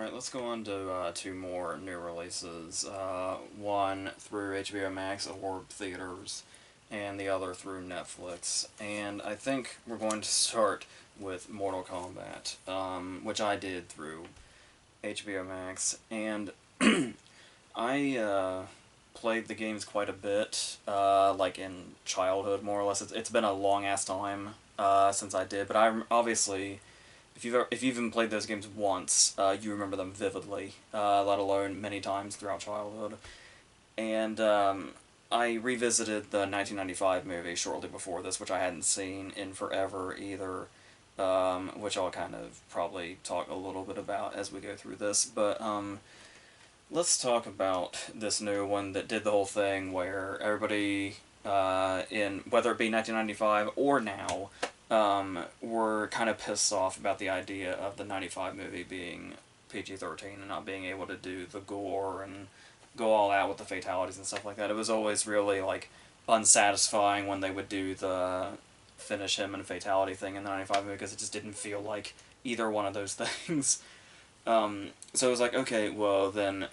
Alright, let's go on to two more new releases. One through HBO Max or theaters, and the other through Netflix. And I think we're going to start with Mortal Kombat, which I did through HBO Max. And I played the games quite a bit, like in childhood, more or less. It's been a long-ass time since I did, but I obviously if you've even played those games once, you remember them vividly, let alone many times throughout childhood. And I revisited the 1995 movie shortly before this, which I hadn't seen in forever either, which I'll kind of probably talk a little bit about as we go through this. But let's talk about this new one that did the whole thing where everybody, in whether it be 1995 or now, were kind of pissed off about the idea of the 95 movie being PG-13 and not being able to do the gore and go all out with the fatalities and stuff like that. It was always really, like, unsatisfying when they would do the finish him and fatality thing in the 95 movie because it just didn't feel like either one of those things. So it was like, okay, well then,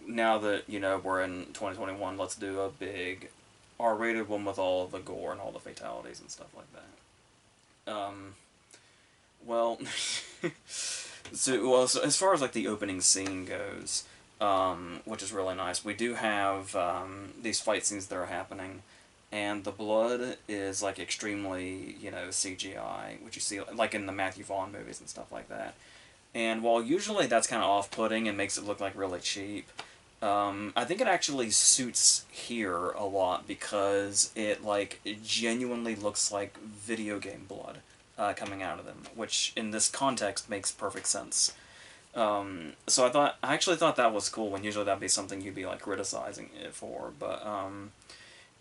now that, we're in 2021, let's do a big R-rated one with all the gore and all the fatalities and stuff like that. Well, so as far as, like, the opening scene goes, which is really nice, we do have, these fight scenes that are happening, and the blood is, like, extremely, CGI, which you see, like, in the Matthew Vaughn movies and stuff like that. And while usually that's kind of off-putting and makes it look, like, really cheap, I think it actually suits here a lot because it, like, genuinely looks like video game blood coming out of them, which in this context makes perfect sense. So I actually thought that was cool when usually that'd be something you'd be, like, criticizing it for, but,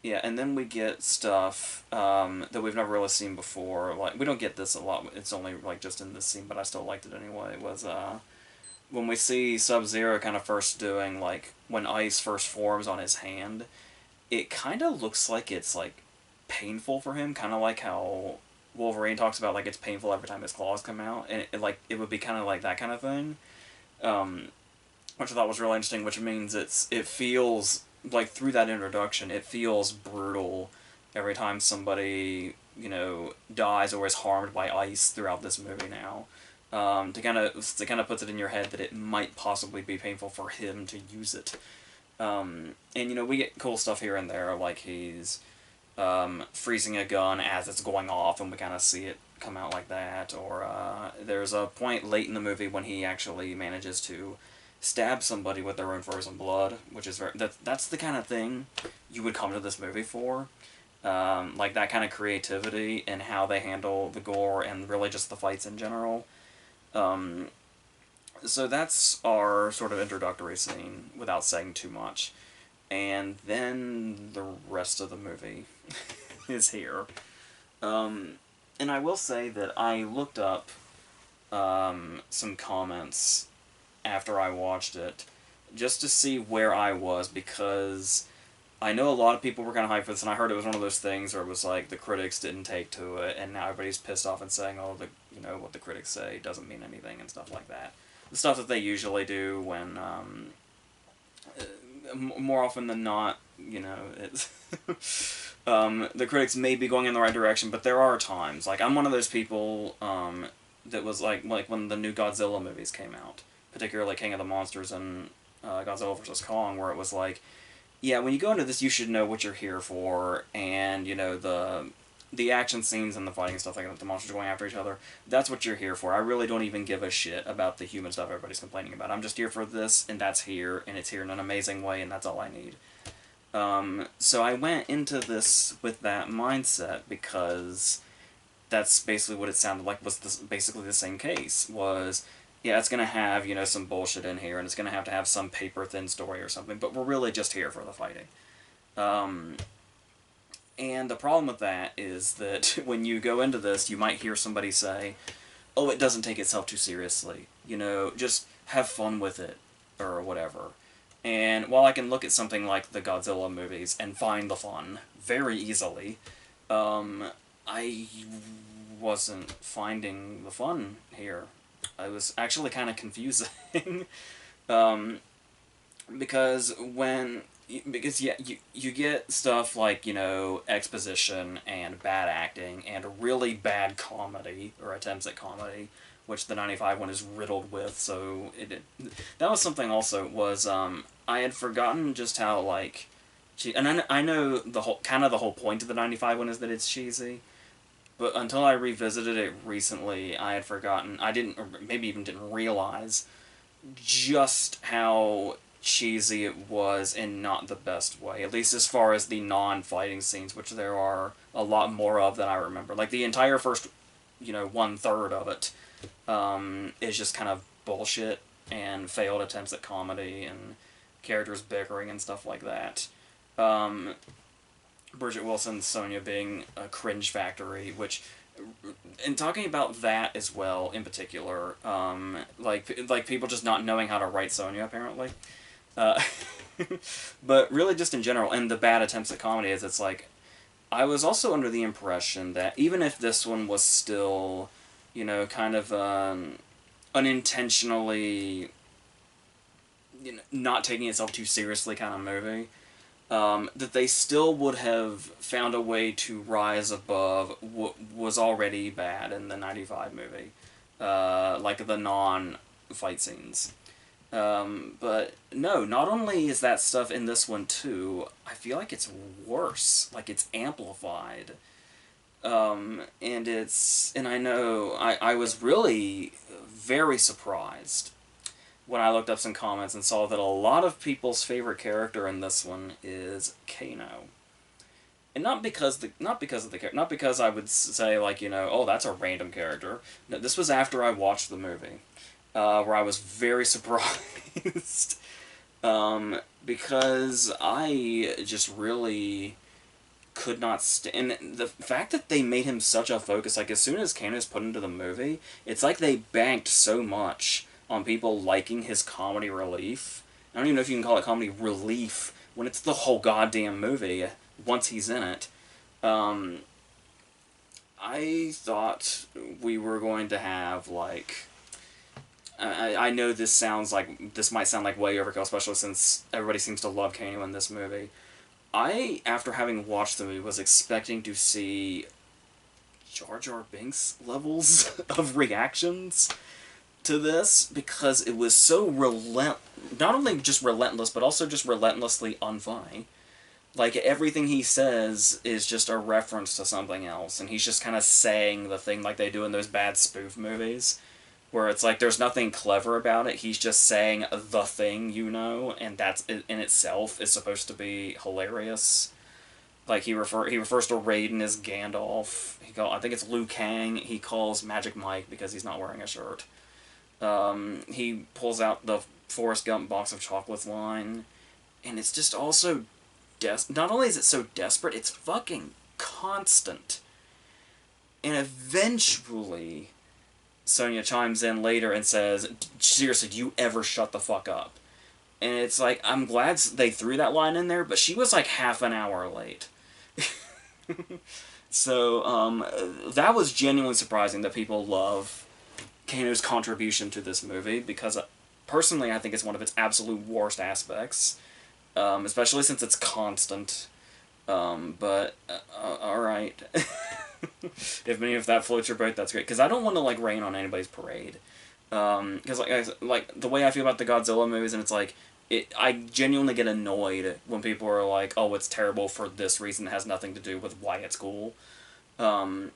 yeah, and then we get stuff that we've never really seen before. Like, we don't get this a lot, it's only, like, just in this scene, but I still liked it anyway, was, when we see Sub-Zero kind of first doing, like, when ice first forms on his hand, it kind of looks like it's, like, painful for him, kind of like how Wolverine talks about, like, it's painful every time his claws come out, and it would be kind of like that kind of thing, which I thought was really interesting, which means it feels, like, through that introduction, it feels brutal every time somebody, dies or is harmed by ice throughout this movie now. To kind of puts it in your head that it might possibly be painful for him to use it. And, we get cool stuff here and there, like he's freezing a gun as it's going off, and we kind of see it come out like that, or there's a point late in the movie when he actually manages to stab somebody with their own frozen blood, which is that's the kind of thing you would come to this movie for. Like, that kind of creativity and how they handle the gore and really just the fights in general. So that's our sort of introductory scene, without saying too much. And then the rest of the movie is here. And I will say that I looked up some comments after I watched it, just to see where I was, because I know a lot of people were kind of hyped for this, and I heard it was one of those things where it was like the critics didn't take to it, and now everybody's pissed off and saying, oh, what the critics say doesn't mean anything and stuff like that. The stuff that they usually do when, more often than not, it's the critics may be going in the right direction, but there are times, like, I'm one of those people that was like when the new Godzilla movies came out, particularly King of the Monsters and Godzilla vs. Kong, where it was like, yeah, when you go into this, you should know what you're here for, and, the action scenes and the fighting and stuff like that, the monsters going after each other, that's what you're here for. I really don't even give a shit about the human stuff everybody's complaining about. I'm just here for this, and that's here, and it's here in an amazing way, and that's all I need. So I went into this with that mindset, because that's basically what it sounded like was basically the same case, was, yeah, it's going to have, some bullshit in here, and it's going to have some paper-thin story or something, but we're really just here for the fighting. And the problem with that is that when you go into this, you might hear somebody say, oh, it doesn't take itself too seriously, just have fun with it, or whatever. And while I can look at something like the Godzilla movies and find the fun very easily, I wasn't finding the fun here. it was actually kind of confusing. um, because yeah, you get stuff like, you know, exposition and bad acting and really bad comedy or attempts at comedy, which the 95 one is riddled with. So that was something also was I had forgotten just how like and I know the whole point of the 95 one is that it's cheesy. But until I revisited it recently, I had forgotten. I didn't, or maybe even didn't realize just how cheesy it was in not the best way. At least as far as the non-fighting scenes, which there are a lot more of than I remember. Like the entire first, you know, 1/3 of it is just kind of bullshit and failed attempts at comedy and characters bickering and stuff like that. Um, Bridget Wilson's Sonya being a cringe factory, which, in talking about that as well, in particular, like people just not knowing how to write Sonya apparently, uh, but really just in general, and the bad attempts at comedy is it's like I was also under the impression that even if this one was still, you know, kind of unintentionally, you know, not taking itself too seriously kind of movie, that they still would have found a way to rise above what was already bad in the 95 movie. Like the non-fight scenes. But no, not only is that stuff in this one too, I feel like it's worse. Like it's amplified. And I know, I was really very surprised when I looked up some comments and saw that a lot of people's favorite character in this one is Kano. And not because I would say like, you know, oh, that's a random character. No, this was after I watched the movie, where I was very surprised, because I just really could not stand. And the fact that they made him such a focus, like as soon as Kano's put into the movie, it's like they banked so much on people liking his comedy relief. I don't even know if you can call it comedy relief when it's the whole goddamn movie once he's in it. Um, I thought we were going to have like. I know this might sound like way overkill, especially since everybody seems to love Kano in this movie. I, after having watched the movie, was expecting to see Jar Jar Binks levels of reactions to this because it was so not only just relentless, but also just relentlessly unfunny. Like, everything he says is just a reference to something else, and he's just kind of saying the thing like they do in those bad spoof movies, where it's like there's nothing clever about it, he's just saying the thing, you know, and that's in itself is supposed to be hilarious. Like, he refers to Raiden as Gandalf. I think it's Liu Kang, he calls Magic Mike because he's not wearing a shirt. He pulls out the Forrest Gump box of chocolates line, and it's just also not only is it so desperate, it's fucking constant. And eventually, Sonya chimes in later and says, seriously, do you ever shut the fuck up? And it's like, I'm glad they threw that line in there, but she was like half an hour late. So, that was genuinely surprising that people love Kano's contribution to this movie, because personally I think it's one of its absolute worst aspects, especially since it's constant. But alright. If that floats your boat, that's great, because I don't want to like rain on anybody's parade. Because like the way I feel about the Godzilla movies, and it's like I genuinely get annoyed when people are like, oh, it's terrible for this reason that has nothing to do with why it's cool. But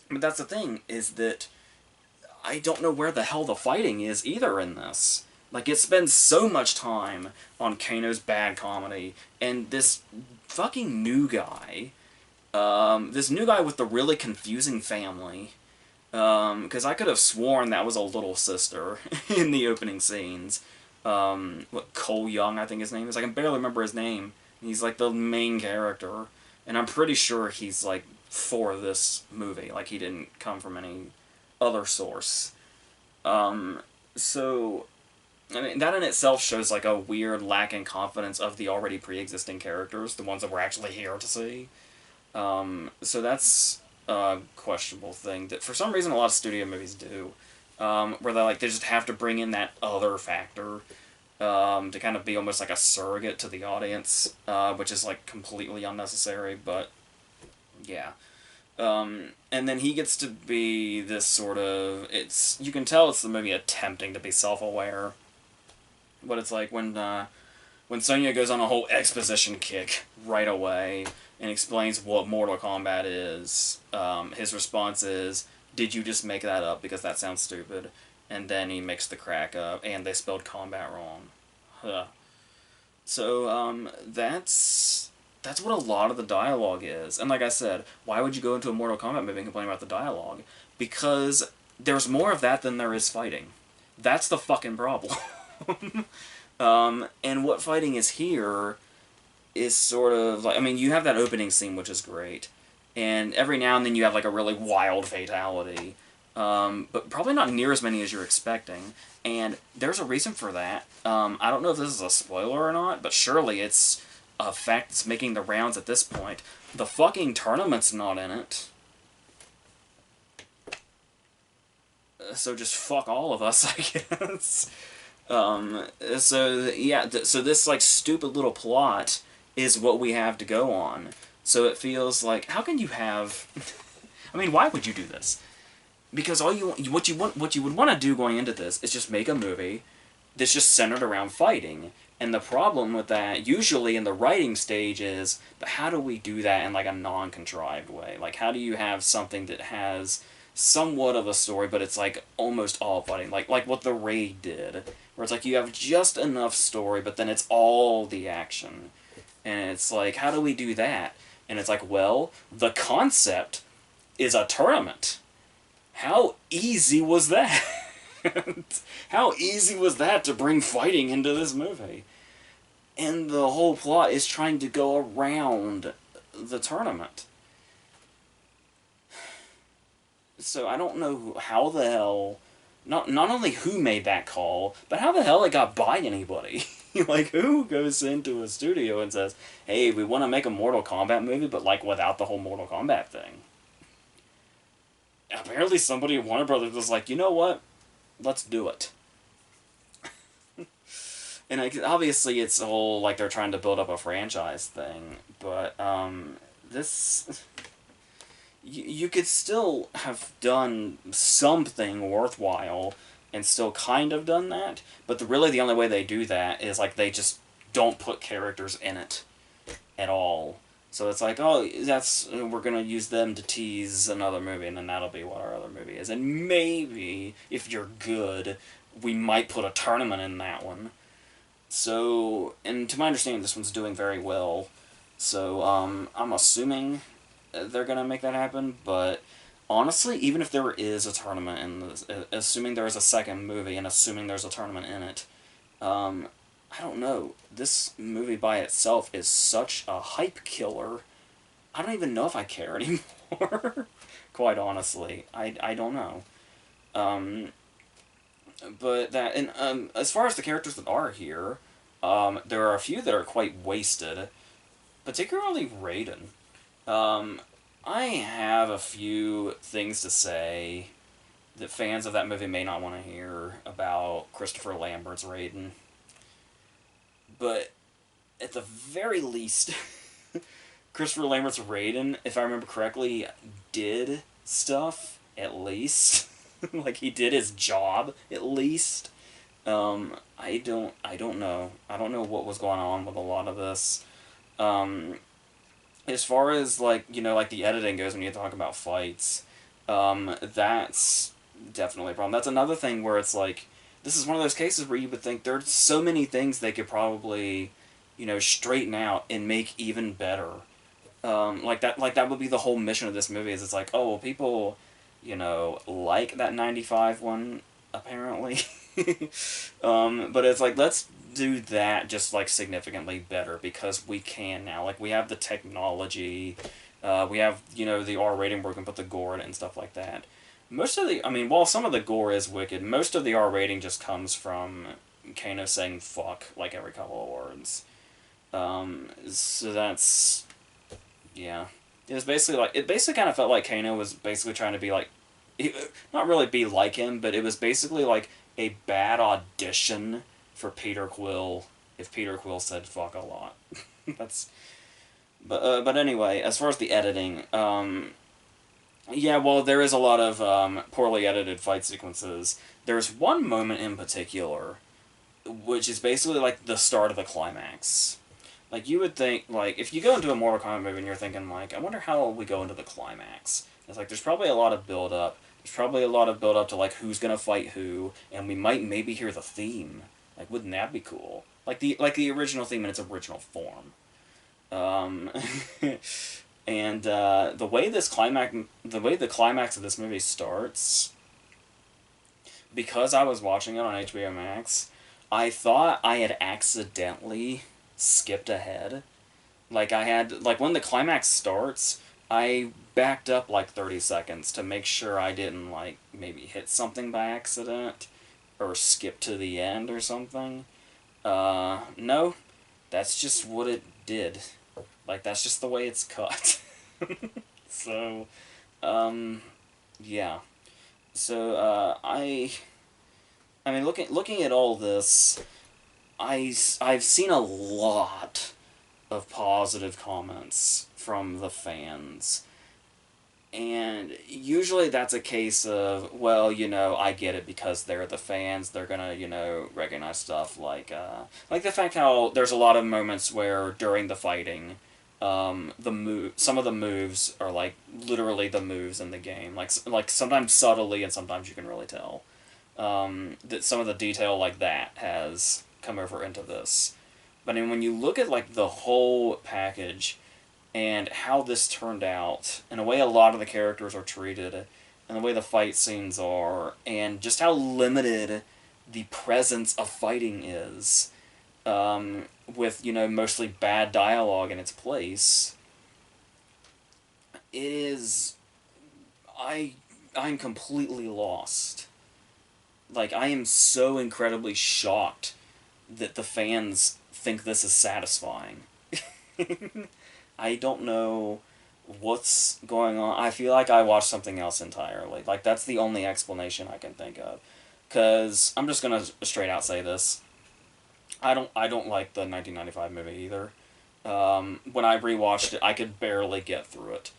that's the thing, is that I don't know where the hell the fighting is either in this. Like, it spends so much time on Kano's bad comedy, and this fucking new guy, this new guy with the really confusing family, because I could have sworn that was a little sister in the opening scenes. Cole Young, I think his name is. I can barely remember his name. He's like the main character, and I'm pretty sure he's like for this movie. Like, he didn't come from any other source. So, I mean, that in itself shows like a weird lack in confidence of the already pre-existing characters, the ones that we're actually here to see. So that's a questionable thing that for some reason a lot of studio movies do. where they just have to bring in that other factor to kind of be almost like a surrogate to the audience, which is like completely unnecessary, but yeah. And then he gets to be this sort of, you can tell it's the movie attempting to be self-aware, but it's like when Sonya goes on a whole exposition kick right away and explains what Mortal Kombat is, his response is, "Did you just make that up because that sounds stupid?" And then he makes the crack up, and they spelled combat wrong. Huh. So, that's what a lot of the dialogue is. And like I said, why would you go into a Mortal Kombat movie and complain about the dialogue? Because there's more of that than there is fighting. That's the fucking problem. And what fighting is here is sort of like, I mean, you have that opening scene, which is great. And every now and then you have like a really wild fatality. But probably not near as many as you're expecting. And there's a reason for that. I don't know if this is a spoiler or not, but surely it's a fact that's making the rounds at this point. The fucking tournament's not in it. So just fuck all of us, I guess. So this, like, stupid little plot is what we have to go on. So it feels like, how can you have... I mean, why would you do this? Because what you would want to do going into this is just make a movie that's just centered around fighting. And the problem with that, usually in the writing stage, is, but how do we do that in like a non-contrived way? Like, how do you have something that has somewhat of a story, but it's like almost all fighting? Like what The Raid did, where it's like you have just enough story, but then it's all the action. And it's like, how do we do that? And it's like, well, the concept is a tournament. How easy was that? How easy was that to bring fighting into this movie? And the whole plot is trying to go around the tournament. So I don't know how the hell... Not only who made that call, but how the hell it got by anybody. Like, who goes into a studio and says, hey, we want to make a Mortal Kombat movie, but like without the whole Mortal Kombat thing? Apparently somebody at Warner Brothers was like, you know what? Let's do it. And obviously it's a whole, like, they're trying to build up a franchise thing, but, this... You could still have done something worthwhile and still kind of done that, but really the only way they do that is, like, they just don't put characters in it at all. So it's like, oh, we're gonna use them to tease another movie, and then that'll be what our other movie is. And maybe, if you're good, we might put a tournament in that one. So, and to my understanding, this one's doing very well. So, I'm assuming they're gonna make that happen, but honestly, even if there is a tournament in this, assuming there is a second movie, and assuming there's a tournament in it, I don't know. This movie by itself is such a hype killer. I don't even know if I care anymore. Quite honestly, I don't know. But that, and as far as the characters that are here, there are a few that are quite wasted, particularly Raiden. I have a few things to say that fans of that movie may not want to hear about Christopher Lambert's Raiden. But at the very least, Christopher Lambert's Raiden, if I remember correctly, did stuff, at least. Like, he did his job, at least. I don't know. I don't know what was going on with a lot of this. As far as, like, you know, like, the editing goes when you talk about fights, that's definitely a problem. That's another thing where it's like, this is one of those cases where you would think there's so many things they could probably, you know, straighten out and make even better. Like that would be the whole mission of this movie, is it's like, oh, well, people, you know, like that 95 one, apparently. But it's like, let's do that just, like, significantly better, because we can now. Like, we have the technology, we have, you know, the R rating where we can put the gore in it and stuff like that. Most of the, I mean, while some of the gore is wicked, most of the R rating just comes from Kano saying fuck, like, every couple of words. So that's, yeah. It was basically like, it basically kind of felt like Kano was basically trying to be like, not really be like him, but it was basically like a bad audition for Peter Quill if Peter Quill said fuck a lot. That's but anyway, as far as the editing, yeah, well, there is a lot of poorly edited fight sequences. There's one moment in particular, which is basically like the start of the climax. Like, you would think, like, if you go into a Mortal Kombat movie and you're thinking, like, I wonder how we go into the climax. It's like, there's probably a lot of build-up. There's probably a lot of build-up to, like, who's gonna fight who, and we might maybe hear the theme. Like, wouldn't that be cool? Like the original theme in its original form. Um, and the way the climax of this movie starts, because I was watching it on HBO Max, I thought I had accidentally skipped ahead. Like when the climax starts, I backed up like 30 seconds to make sure I didn't like maybe hit something by accident or skip to the end or something. No, that's just what it did. Like, that's just the way it's cut. So, yeah. So, I mean, looking at all this, I've seen a lot of positive comments from the fans. And usually that's a case of, well, I get it because they're the fans. They're gonna, recognize stuff like the fact how there's a lot of moments where during the fighting, some of the moves are like literally the moves in the game. Like sometimes subtly and sometimes you can really tell. That some of the detail like that has come over into this. But I mean, when you look at like the whole package and how this turned out, and the way a lot of the characters are treated, and the way the fight scenes are, and just how limited the presence of fighting is, with, mostly bad dialogue in its place, it is... I'm completely lost. Like, I am so incredibly shocked that the fans think this is satisfying. I don't know what's going on. I feel like I watched something else entirely. Like, that's the only explanation I can think of. Because, I'm just gonna straight out say this. I don't like the 1995 movie either. When I rewatched it, I could barely get through it.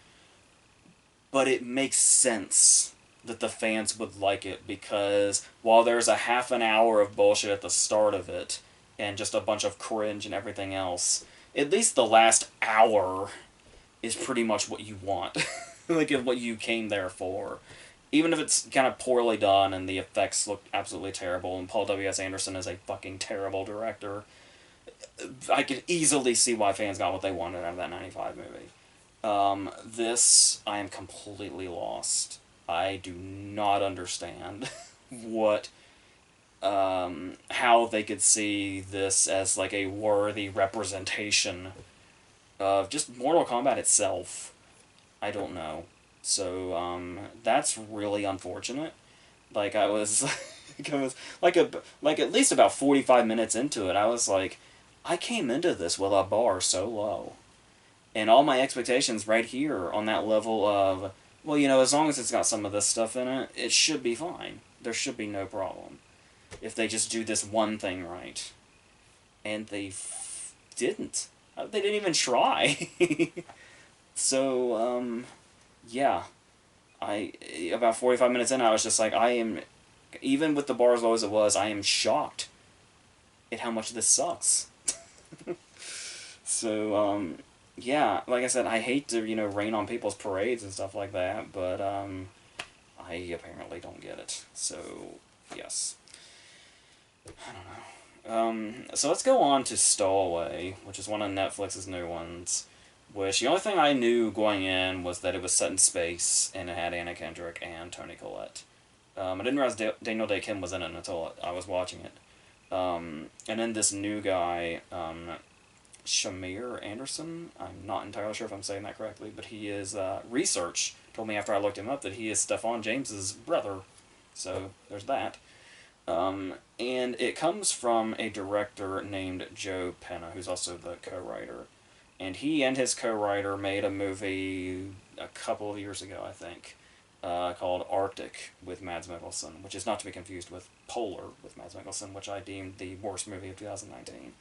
But it makes sense that the fans would like it, because while there's a half an hour of bullshit at the start of it, and just a bunch of cringe and everything else, at least the last hour is pretty much what you want. Like, what you came there for. Even if it's kind of poorly done and the effects look absolutely terrible, and Paul W.S. Anderson is a fucking terrible director, I could easily see why fans got what they wanted out of that 95 movie. This, I am completely lost. I do not understand what, how they could see this as, like, a worthy representation of just Mortal Kombat itself. I don't know. So, that's really unfortunate. Like, I was, like, at least about 45 minutes into it, I was like, I came into this with a bar so low. And all my expectations right here on that level of, well, as long as it's got some of this stuff in it, it should be fine. There should be no problem. If they just do this one thing right. And they didn't. They didn't even try. So, yeah. About 45 minutes in, I was just like, even with the bar as low as it was, I am shocked at how much this sucks. So, yeah, like I said, I hate to, rain on people's parades and stuff like that, but, I apparently don't get it. So, yes. I don't know. So let's go on to Stowaway, which is one of Netflix's new ones, which the only thing I knew going in was that it was set in space, and it had Anna Kendrick and Toni Collette. I didn't realize Daniel Day Kim was in it until I was watching it. And then this new guy, Shamir Anderson, I'm not entirely sure if I'm saying that correctly, but he is, research told me after I looked him up that he is Stefan James's brother. So, there's that. And it comes from a director named Joe Penna, who's also the co-writer. And he and his co-writer made a movie a couple of years ago, I think, called Arctic with Mads Mikkelsen, which is not to be confused with Polar with Mads Mikkelsen, which I deemed the worst movie of 2019.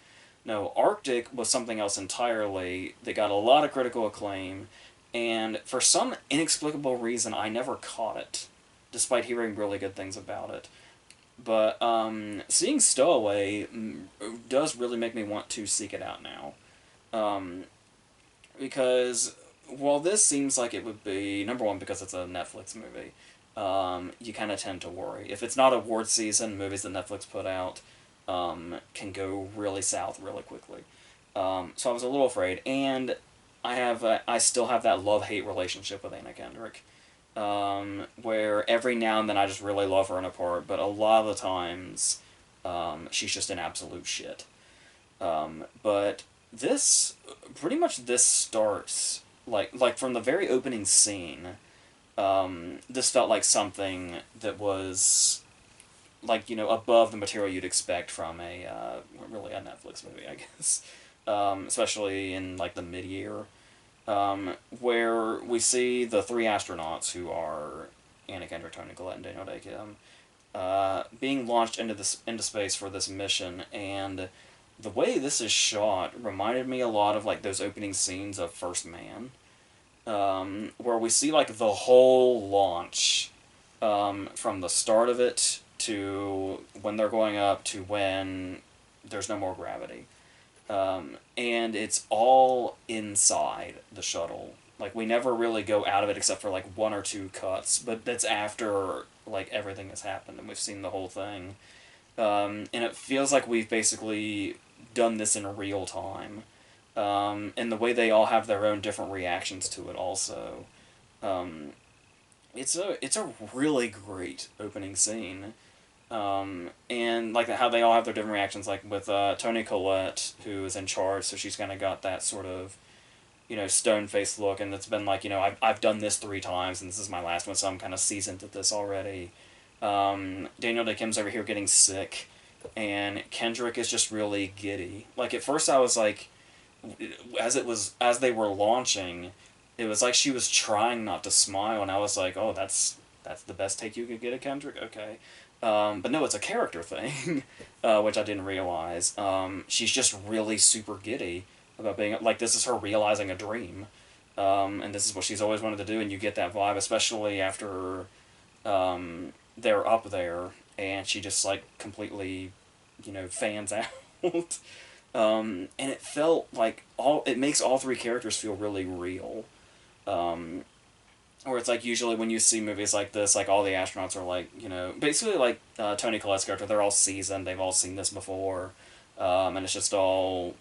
No, Arctic was something else entirely that got a lot of critical acclaim, and for some inexplicable reason, I never caught it, despite hearing really good things about it. But seeing Stowaway does really make me want to seek it out now. Because while this seems like it would be, number one, because it's a Netflix movie, you kind of tend to worry. If it's not award season, movies that Netflix put out can go really south really quickly. So I was a little afraid. And I still have that love-hate relationship with Anna Kendrick. Where every now and then I just really love her in a part, but a lot of the times she's just an absolute shit. But pretty much this starts, like from the very opening scene, this felt like something that was, like, above the material you'd expect from really a Netflix movie, I guess. Especially in, like, the mid-year. Where we see the three astronauts who are Anna Kendrick, Toni Collette, and Daniel Day-Kim being launched into space for this mission, and the way this is shot reminded me a lot of, like, those opening scenes of First Man, where we see, like, the whole launch from the start of it to when they're going up to when there's no more gravity. And it's all inside the shuttle. Like, we never really go out of it except for, like, one or two cuts, but that's after, like, everything has happened and we've seen the whole thing. And it feels like we've basically done this in real time. And the way they all have their own different reactions to it also. It's a really great opening scene. And like how they all have their different reactions, like with Toni Collette, who is in charge, so she's kind of got that sort of, stone-faced look, and it's been like, I've done this 3 times, and this is my last one, so I'm kind of seasoned at this already. Daniel Day-Kim's over here getting sick, and Kendrick is just really giddy. Like, at first I was like, as they were launching, it was like she was trying not to smile, and I was like, oh, that's the best take you could get of Kendrick? Okay. But no, it's a character thing, which I didn't realize. She's just really super giddy about being, like, this is her realizing a dream. And this is what she's always wanted to do, and you get that vibe, especially after they're up there, and she just, like, completely, fans out. And it felt like it makes all 3 characters feel really real. Or it's like usually when you see movies like this, like all the astronauts are like, basically like Toni Collette's character, they're all seasoned, they've all seen this before, and it's just all,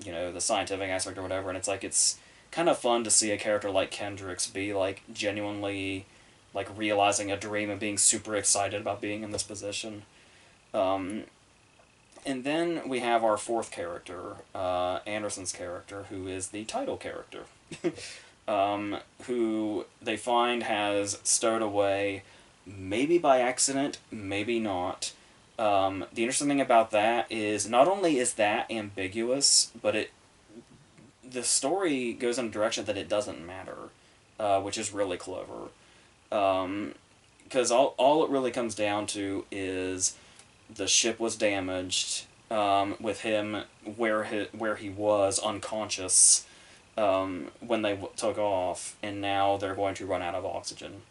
the scientific aspect or whatever, and it's like, it's kind of fun to see a character like Kendrick's be like genuinely like realizing a dream and being super excited about being in this position. And then we have our 4th character, Anderson's character, who is the title character. Who they find has stowed away, maybe by accident, maybe not. The interesting thing about that is, not only is that ambiguous, but the story goes in a direction that it doesn't matter, which is really clever. Because all it really comes down to is the ship was damaged, with him where he was unconscious, when they took off, and now they're going to run out of oxygen.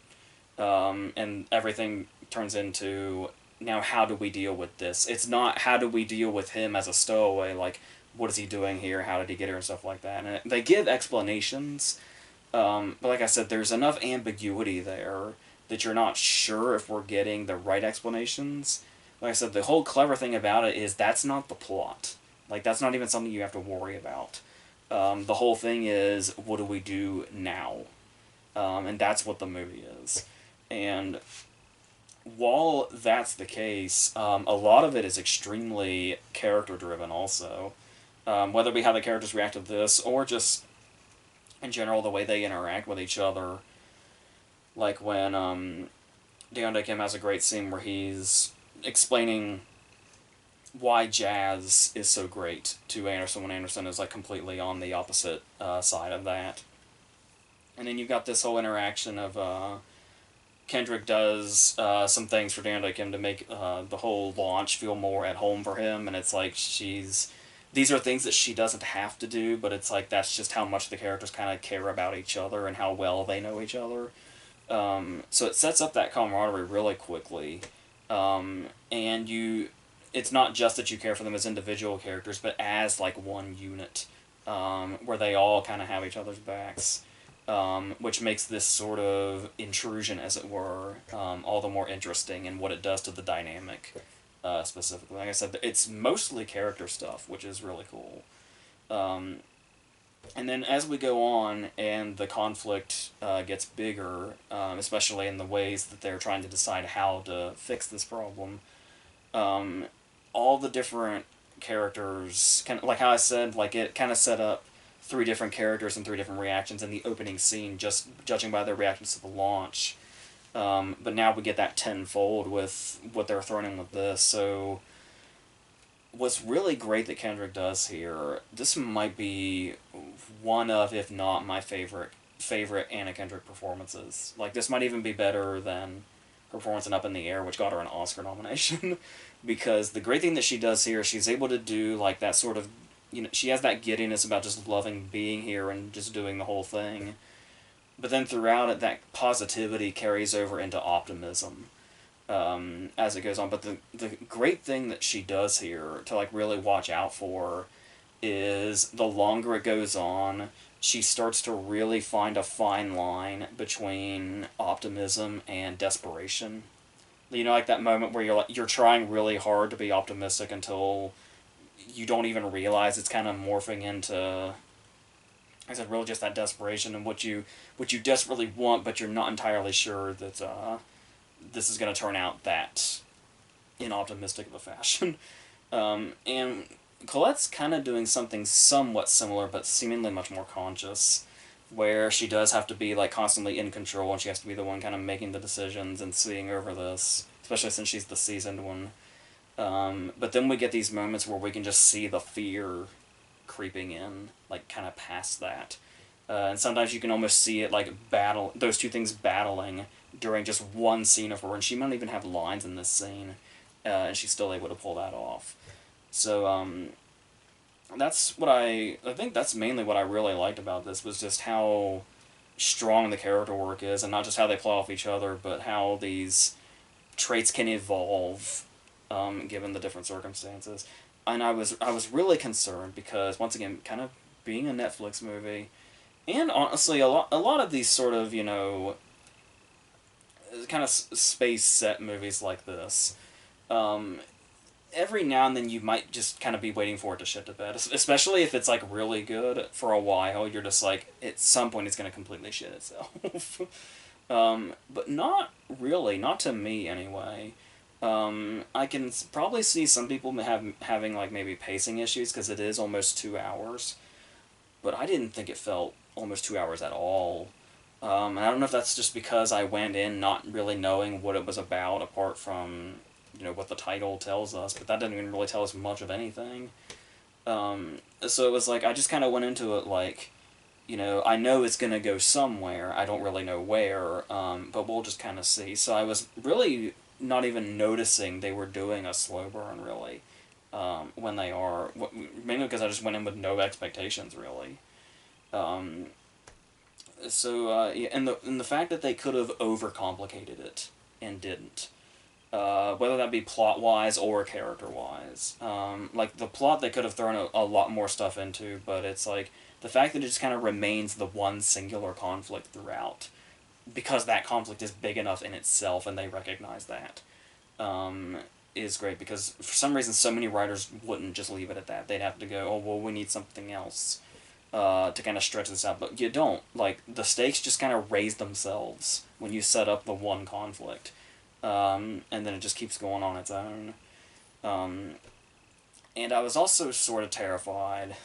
And everything turns into, now how do we deal with this? It's not how do we deal with him as a stowaway, like, what is he doing here, how did he get here, and stuff like that. And they give explanations, but like I said, there's enough ambiguity there that you're not sure if we're getting the right explanations. Like I said, the whole clever thing about it is that's not the plot. Like, that's not even something you have to worry about. The whole thing is, what do we do now? And that's what the movie is. And while that's the case, a lot of it is extremely character-driven also. Whether it be how the characters react to this, or just, in general, the way they interact with each other. Like when Daniel Day-Kim has a great scene where he's explaining why jazz is so great to Anderson when Anderson is like completely on the opposite side of that. And then you've got this whole interaction of Kendrick does some things for Dan Kim to make the whole launch feel more at home for him, and it's like these are things that she doesn't have to do, but it's like that's just how much the characters kind of care about each other and how well they know each other. So it sets up that camaraderie really quickly, and it's not just that you care for them as individual characters, but as like one unit, where they all kind of have each other's backs, which makes this sort of intrusion, as it were, all the more interesting in what it does to the dynamic, specifically. Like I said, it's mostly character stuff, which is really cool. And then as we go on and the conflict gets bigger, especially in the ways that they're trying to decide how to fix this problem, all the different characters, kind of, like how I said, like it kind of set up three different characters and three different reactions in the opening scene, just judging by their reactions to the launch. But now we get that tenfold with what they're throwing in with this, so what's really great that Kendrick does here, this might be one of, if not my favorite Anna Kendrick performances. Like, this might even be better than her performance in Up in the Air, which got her an Oscar nomination. Because the great thing that she does here, she's able to do, like, that sort of, she has that giddiness about just loving being here and just doing the whole thing. But then throughout it, that positivity carries over into optimism. As it goes on. But the great thing that she does here to like really watch out for is the longer it goes on, she starts to really find a fine line between optimism and desperation. Like that moment where you're trying really hard to be optimistic until you don't even realize it's kind of morphing into, like I said, really just that desperation and what you desperately want, but you're not entirely sure that this is going to turn out that in optimistic of a fashion. And Colette's kind of doing something somewhat similar, but seemingly much more conscious, where she does have to be like constantly in control, and she has to be the one kind of making the decisions and seeing over this, especially since she's the seasoned one. But then we get these moments where we can just see the fear creeping in, like kind of past that. And sometimes you can almost see it like those two things battling during just one scene of her, and she might even have lines in this scene, and she's still able to pull that off. So, that's what I think that's mainly what I really liked about this, was just how strong the character work is, and not just how they play off each other, but how these traits can evolve, given the different circumstances. And I was really concerned because, once again, kind of being a Netflix movie, and honestly, a lot of these sort of, kind of space set movies like this, every now and then you might just kind of be waiting for it to shit to bed, especially if it's like really good for a while. You're just like, at some point it's going to completely shit itself. But not really, not to me anyway. I can probably see some people having like maybe pacing issues because it is almost 2 hours, but I didn't think it felt almost 2 hours at all. And I don't know if that's just because I went in not really knowing what it was about, apart from, what the title tells us, but that didn't even really tell us much of anything. So it was like, I just kind of went into it like, I know it's going to go somewhere, I don't really know where, but we'll just kind of see. So I was really not even noticing they were doing a slow burn, really, when they are, mainly because I just went in with no expectations, really. Yeah, and the fact that they could have overcomplicated it and didn't, whether that be plot-wise or character-wise. Like, the plot they could have thrown a lot more stuff into, but it's like, the fact that it just kind of remains the one singular conflict throughout, because that conflict is big enough in itself and they recognize that, is great, because for some reason so many writers wouldn't just leave it at that. They'd have to go, oh, well, we need something else to kind of stretch this out, but you don't. Like, the stakes just kind of raise themselves when you set up the one conflict, and then it just keeps going on its own. And I was also sort of terrified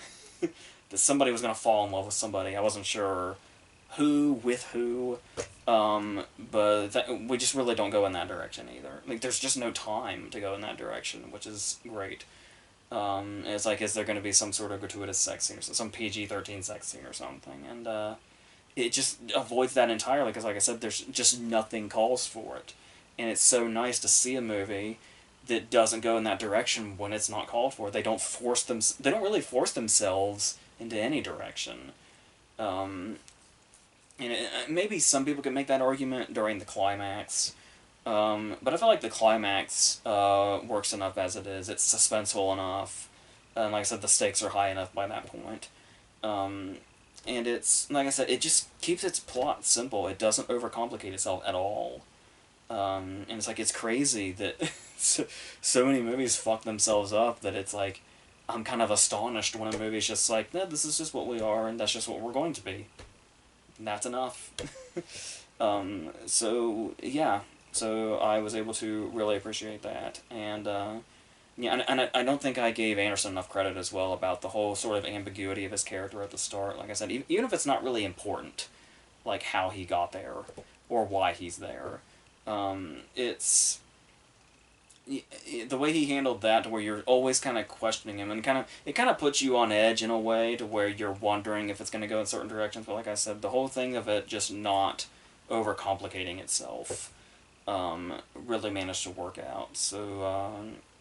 that somebody was going to fall in love with somebody. I wasn't sure who with who, but we just really don't go in that direction either. Like, there's just no time to go in that direction, which is great. It's like, is there going to be some sort of gratuitous sex scene or some PG-13 sex scene or something? And it just avoids that entirely because, like I said, there's just nothing calls for it, and it's so nice to see a movie that doesn't go in that direction when it's not called for. They don't force them. They don't really force themselves into any direction. Um, and maybe some people can make that argument during the climax, but I feel like the climax works enough as it is. It's suspenseful enough, and like I said, the stakes are high enough by that point. Um, and it's like I said, it just keeps its plot simple. It doesn't overcomplicate itself at all. And it's like it's crazy that so many movies fuck themselves up that it's like I'm kind of astonished when a movie's just like, no, this is just what we are, and that's just what we're going to be. And that's enough. So yeah, so I was able to really appreciate that, and yeah, and I don't think I gave Anderson enough credit as well about the whole sort of ambiguity of his character at the start. Like I said, even if it's not really important, like how he got there or why he's there, it's the way he handled that to where you're always kind of questioning him and it kind of puts you on edge in a way to where you're wondering if it's going to go in certain directions. But like I said, the whole thing of it just not overcomplicating itself really managed to work out. So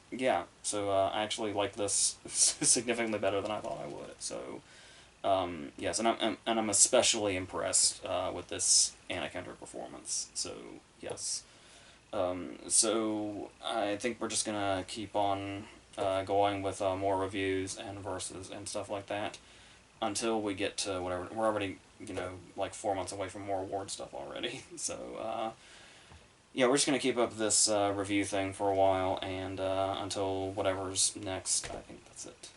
yeah, so I actually like this significantly better than I thought I would. So yes, and I'm especially impressed with this Anna Kendrick performance. So yes. So I think we're just gonna keep on going with more reviews and verses and stuff like that until we get to whatever. We're already, like 4 months away from more award stuff already. So yeah, we're just gonna keep up this review thing for a while and until whatever's next. I think that's it.